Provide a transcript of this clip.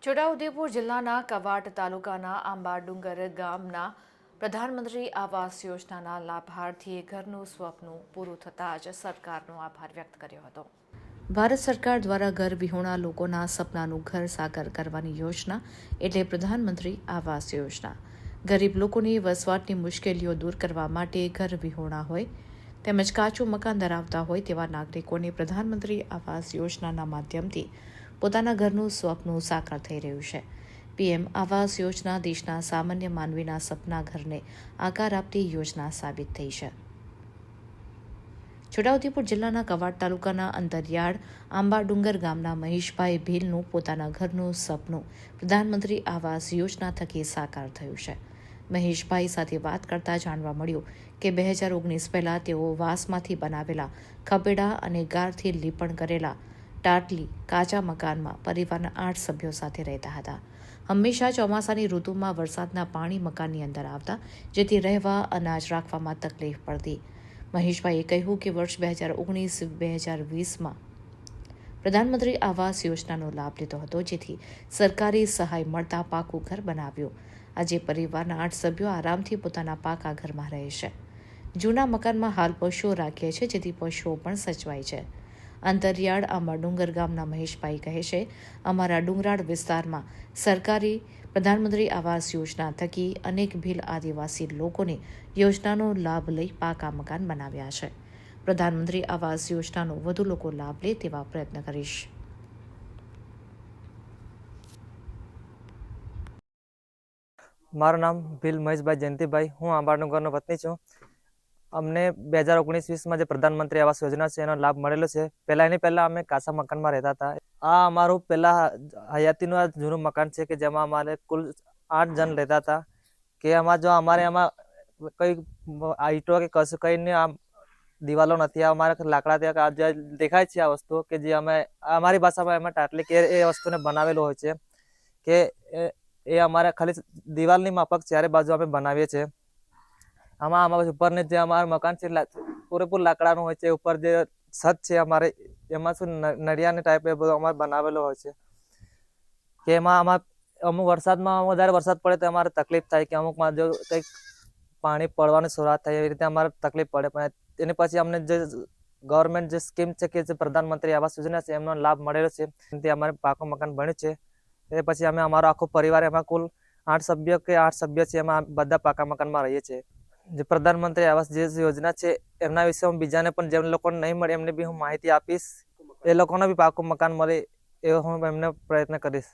છોટાઉદેપુર જિલ્લાના કવાંટ તાલુકાના આંબાડુંગર ગામના પ્રધાનમંત્રી આવાસ યોજનાના લાભાર્થીએ ઘરનું સ્વપ્ન પૂરું થતાં જ સરકારનો આભાર વ્યક્ત કર્યો હતો। ભારત સરકાર દ્વારા ઘર વિહોણા લોકોના સપનાનું ઘર સાકાર કરવાની યોજના એટલે પ્રધાનમંત્રી આવાસ યોજના। ગરીબ લોકોની વસવાટની મુશ્કેલીઓ દૂર કરવા માટે ઘર વિહોણા હોય તેમજ કાચું મકાન ધરાવતા હોય તેવા નાગરિકોને પ્રધાનમંત્રી આવાસ યોજનાના માધ્યમથી પોતાના ઘરનું સ્વપ્ન સાકાર થઈ રહ્યું છે। પીએમ આવાસ યોજના દેશના સામાન્ય માનવીના સપના ઘરને આકાર આપતી યોજના સાબિત થઈ છે। છોટાઉદેપુર જિલ્લાના કવાંટ તાલુકાના અંતરિયાળ આંબાડુંગર ગામના મહેશભાઈ ભીલનું પોતાના ઘરનું સપનું પ્રધાનમંત્રી આવાસ યોજના થકી સાકાર થયું છે। મહેશભાઈ સાથે વાત કરતા જાણવા મળ્યું કે 2019 પહેલાં તેઓ વાંસમાંથી બનાવેલા ખપેડા અને ગારથી લીપણ કરેલા ટાટલી કાચા મકાનમાં પરિવારના 8 સભ્યો સાથે રહેતા હતા। હંમેશા ચોમાસાની ઋતુમાં વરસાદના પાણી મકાનની અંદર આવતા, જેથી રહેવા અનાજ રાખવામાં તકલીફ પડતી। મહેશભાઈએ કહ્યું કે વર્ષ 2019-2020માં પ્રધાનમંત્રી આવાસ યોજનાનો લાભ લીધો હતો, જેથી સરકારી સહાય મળતા પાકું ઘર બનાવ્યું। આજે પરિવારના 8 સભ્યો આરામથી પોતાના પાકા ઘરમાં રહે છે। જૂના મકાનમાં હાલ પશુઓ રાખીએ છીએ, જેથી પશુઓ પણ સચવાય છે। અંતરિયાળ આંબાડુંગર ગામના મહેશભાઈ કહે છે, અમારા ડુંગરાળ વિસ્તારમાં સરકારી પ્રધાનમંત્રી આવાસ યોજના થકી અનેક ભીલ આદિવાસી લોકોને યોજનાનો લાભ લઈ પાકા મકાન બનાવ્યા છે। પ્રધાનમંત્રી આવાસ યોજનાનો વધુ લોકો લાભ લે તેવા પ્રયત્ન કરીશ। મારું નામ ભીલ મહેશભાઈ જયંતિભાઈ, હું આંબાડુંગરનો વતની છું। અમને 2019-20માં જે પ્રધાનમંત્રી આવાસ યોજના છે એનો લાભ મળેલો છે। પહેલા અમે કાચા મકાનમાં રહેતા હતા। આ અમારું પહેલા હયાતીનું આ જૂનું મકાન છે કે જેમાં અમારે કુલ 8 જણ રહેતા હતા। કે અમારે એમાં કઈ ઈંટો કે કશું કઈ નહીં, આમ દિવાલો નથી, અમારે લાકડા ત્યાં જે દેખાય છે આ વસ્તુ કે જે અમે અમારી ભાષામાં એમાં ટાટલી કે એ વસ્તુને બનાવેલો હોય છે કે એ અમારે ખાલી દિવાલની માફક ચારે બાજુ અમે બનાવીએ છીએ। આમાં ઉપરને જે અમારું મકાન છે પૂરેપૂરું લાકડાનું હોય છે। ઉપર જે છત છે અમારે એમાં શું નળિયાની ટાઈપ એ બધું અમારે બનાવેલો હોય છે કે એમાં અમુક વરસાદમાં વધારે વરસાદ પડે તો અમારે તકલીફ થાય કે અમુકમાં જો કંઈક પાણી પડવાની શરૂઆત થાય એવી રીતે અમારે તકલીફ પડે। પણ એની પછી અમને જે ગવર્મેન્ટ જે સ્કીમ છે કે જે પ્રધાનમંત્રી આવાસ યોજના છે એમનો લાભ મળેલો છે, એનાથી અમારે પાકું મકાન બન્યું છે। એ પછી અમે અમારો આખો પરિવાર એમાં કુલ 8 સભ્ય છે, એમાં બધા પાકા મકાનમાં રહીએ છીએ। જે પ્રધાનમંત્રી આવાસ જે યોજના છે એમના વિશે હું બીજાને પણ જેમ લોકોને નહીં મળે એમને બી હું માહિતી આપીશ, એ લોકોને બી પાકું મકાન મળે એવો હું એમને પ્રયત્ન કરીશ।